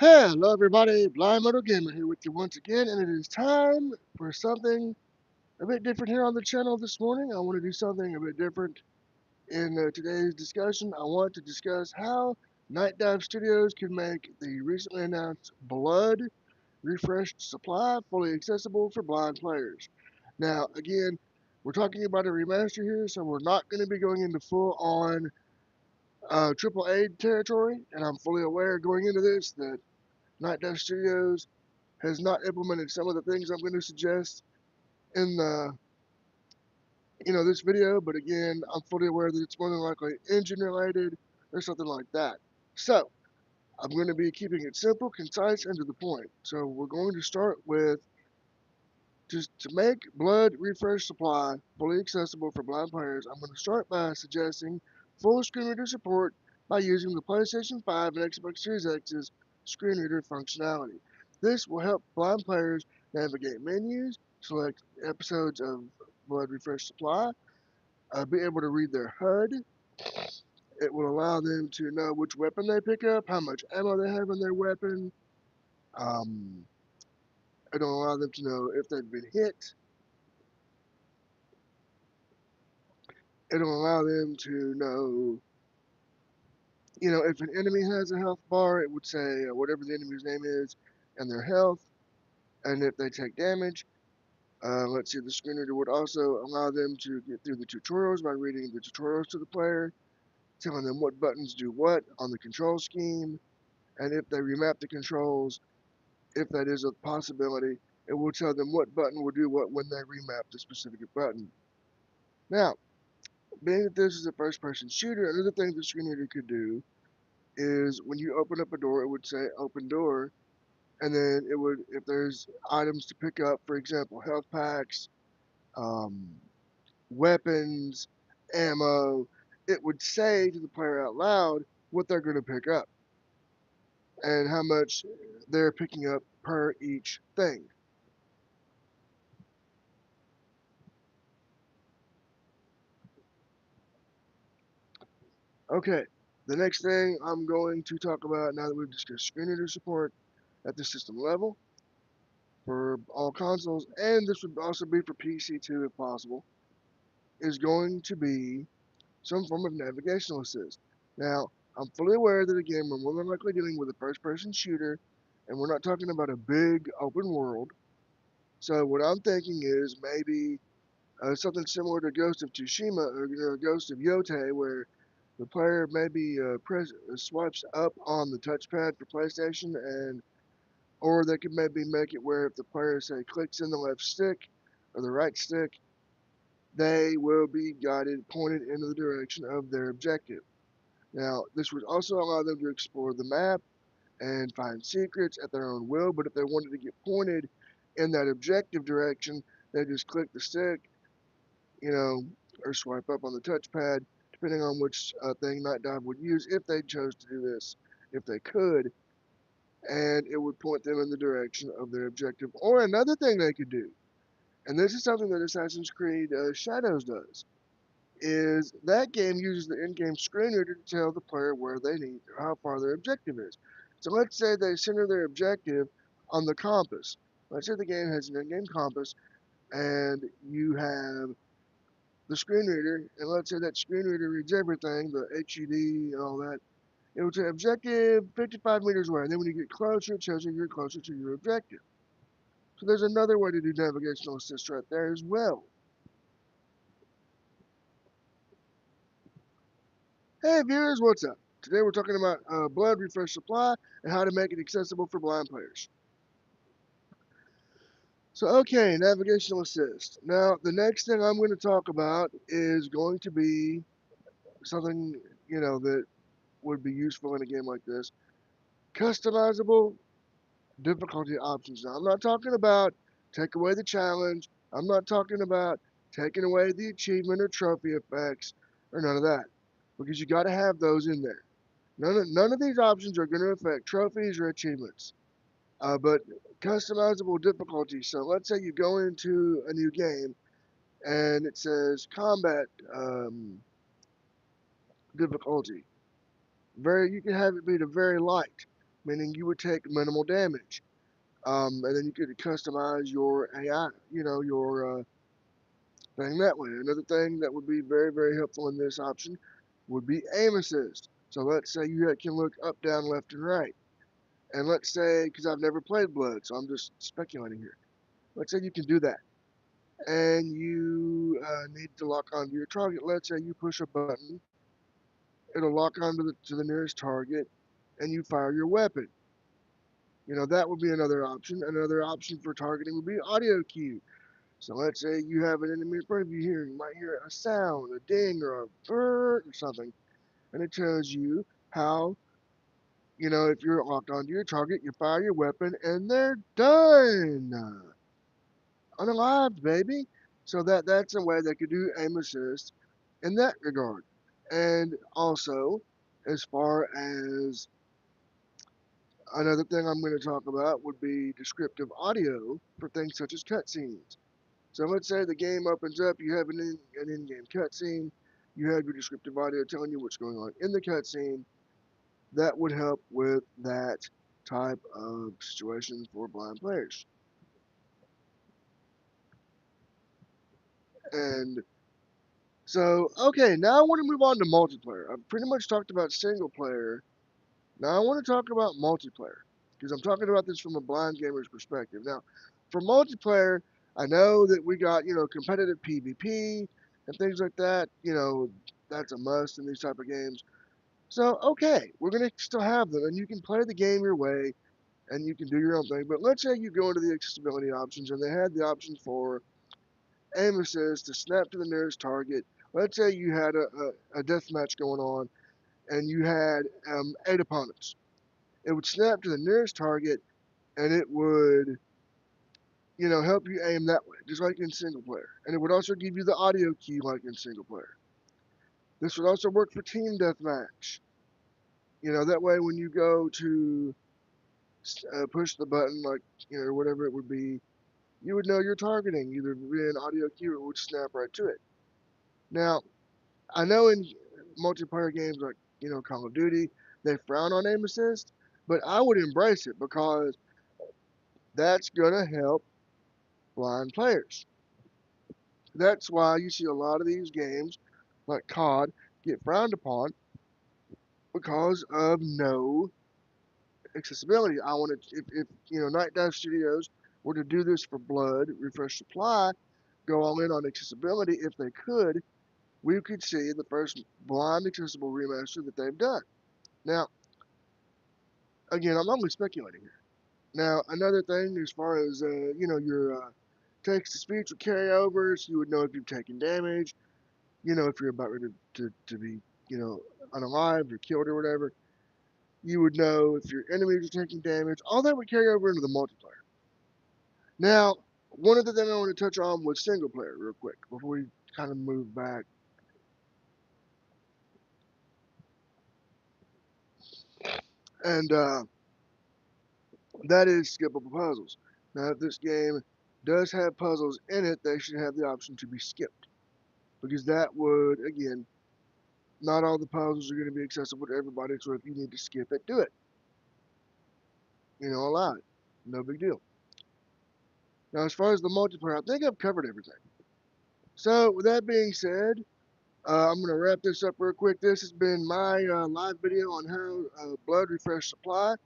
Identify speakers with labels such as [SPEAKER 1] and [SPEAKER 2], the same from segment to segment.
[SPEAKER 1] Hello everybody, Blind Moto Gamer here with you once again, and it is time for something a bit different here on the channel this morning. I want to do something a bit different in today's discussion. I want to discuss how Night Dive Studios can make the recently announced Blood refreshed supply fully accessible for blind players. Now, again, we're talking about a remaster here, so we're not going to be going into full-on AAA territory, and I'm fully aware going into this that Night Dive Studios has not implemented some of the things I'm going to suggest in the this video, but again, I'm fully aware that it's more than likely engine related or something like that. So I'm going to be keeping it simple, concise, and to the point. So we're going to start with just to make Blood Refresh Supply fully accessible for blind players. I'm going to start by suggesting full screen reader support by using the PlayStation 5 and Xbox Series X's screen reader functionality. This will help blind players navigate menus, select episodes of Blood Refresh Supply, be able to read their HUD. It will allow them to know which weapon they pick up, how much ammo they have in their weapon. Um, it'll allow them to know if they've been hit. It'll allow them to know, if an enemy has a health bar, it would say whatever the enemy's name is and their health. And if they take damage, let's see, the screen reader would also allow them to get through the tutorials by reading the tutorials to the player, telling them what buttons do what on the control scheme, and if they remap the controls, if that is a possibility, it will tell them what button will do what when they remap the specific button. Now, being that this is a first-person shooter, another thing the screen reader could do is when you open up a door, it would say open door, and then it would, if there's items to pick up, for example, health packs, um, weapons, ammo, it would say to the player out loud what they're going to pick up and how much they're picking up per each thing. Okay, the next thing I'm going to talk about now that we've discussed screen reader support at the system level for all consoles, and this would also be for PC too if possible, is going to be some form of navigational assist. Now, I'm fully aware that again, we're more than likely dealing with a first person shooter, and we're not talking about a big open world. So, what I'm thinking is maybe something similar to Ghost of Tsushima or Ghost of Yote, where the player maybe swipes up on the touchpad for PlayStation, and or they could maybe make it where if the player say clicks in the left stick or the right stick, they will be guided, pointed into the direction of their objective. Now, this would also allow them to explore the map and find secrets at their own will, but if they wanted to get pointed in that objective direction, they just click the stick, you know, or swipe up on the touchpad, depending on which thing Night Dive would use if they chose to do this, if they could, and it would point them in the direction of their objective. Or another thing they could do, and this is something that Assassin's Creed Shadows does, is that game uses the in-game screen reader to tell the player where they need, or how far their objective is. So let's say they center their objective on the compass. Let's say the game has an in-game compass, and you have the screen reader, and let's say that screen reader reads everything, the HUD and all that. It would say objective 55 meters away, and then when you get closer, it tells you you're closer to your objective. So there's another way to do navigational assist right there as well. Hey viewers, what's up? Today we're talking about Blood Refresh Supply and how to make it accessible for blind players. So okay, navigational assist. Now the next thing I'm going to talk about is going to be something, that would be useful in a game like this. Customizable difficulty options. Now I'm not talking about take away the challenge. I'm not talking about taking away the achievement or trophy effects or none of that. Because you got to have those in there. None of these options are going to affect trophies or achievements, but customizable difficulty. So let's say you go into a new game and it says combat difficulty. You can have it be to very light. meaning you would take minimal damage. And then you could customize your AI, your thing that way. Another thing that would be very, very helpful in this option would be aim assist. So let's say you can look up, down, left, and right. And let's say, because I've never played Blood, so I'm just speculating here. Let's say you can do that. And you need to lock onto your target. Let's say you push a button, it'll lock onto the nearest target, and you fire your weapon. That would be another option. Another option for targeting would be audio cue. So let's say you have an enemy in front of you here, you might hear a sound, a ding, or a burr or something, and it tells you how, if you're locked onto your target, you fire your weapon, and they're done. Unalived, baby. So that's a way they could do aim assist in that regard. And also, as far as another thing I'm going to talk about would be descriptive audio for things such as cutscenes. So let's say the game opens up, you have an in-game cutscene, you have your descriptive audio telling you what's going on in the cutscene. That would help with that type of situation for blind players. And so, okay, now I want to move on to multiplayer. I've pretty much talked about single player. Now I want to talk about multiplayer because I'm talking about this from a blind gamer's perspective. Now, for multiplayer, I know that we got, competitive PvP and things like that. That's a must in these type of games. So, okay, we're going to still have them and you can play the game your way and you can do your own thing. But let's say you go into the accessibility options and they had the options for aim assist to snap to the nearest target. Let's say you had a death match going on and you had 8 opponents. It would snap to the nearest target and it would, help you aim that way, just like in single player. And it would also give you the audio key like in single player. This would also work for team deathmatch. That way when you go to push the button, like, whatever it would be, you would know you're targeting either via an audio cue or it would snap right to it. Now, I know in multiplayer games like, Call of Duty, they frown on aim assist, but I would embrace it because that's going to help blind players. That's why you see a lot of these games, like COD, get frowned upon because of no accessibility. I want to, if Night Dive Studios were to do this for Blood, Refresh Supply, go all in on accessibility, if they could, we could see the first blind accessible remaster that they've done. Now, again, I'm only speculating here. Now, another thing as far as your text to speech or carryovers, you would know if you've taken damage. If you're about ready to be, unalived or killed or whatever, you would know if your enemies are taking damage. All that would carry over into the multiplayer. Now, one other thing I want to touch on was single player real quick before we kind of move back. And that is skippable puzzles. Now, if this game does have puzzles in it, they should have the option to be skipped. Because that would, again, not all the puzzles are going to be accessible to everybody, so if you need to skip it, do it. Allow it. No big deal. Now, as far as the multiplayer, I think I've covered everything. So, with that being said, I'm going to wrap this up real quick. This has been my live video on how Blood Refresh Supply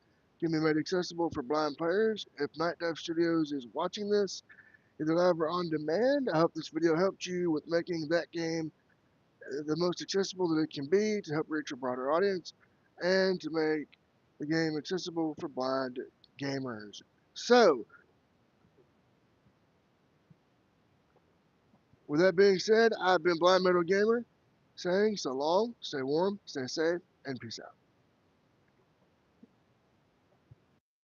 [SPEAKER 1] can be made accessible for blind players. If Night Dive Studios is watching this, either live or on demand, I hope this video helped you with making that game the most accessible that it can be to help reach a broader audience and to make the game accessible for blind gamers. So, with that being said, I've been Blind Metal Gamer saying so long, stay warm, stay safe, and peace out.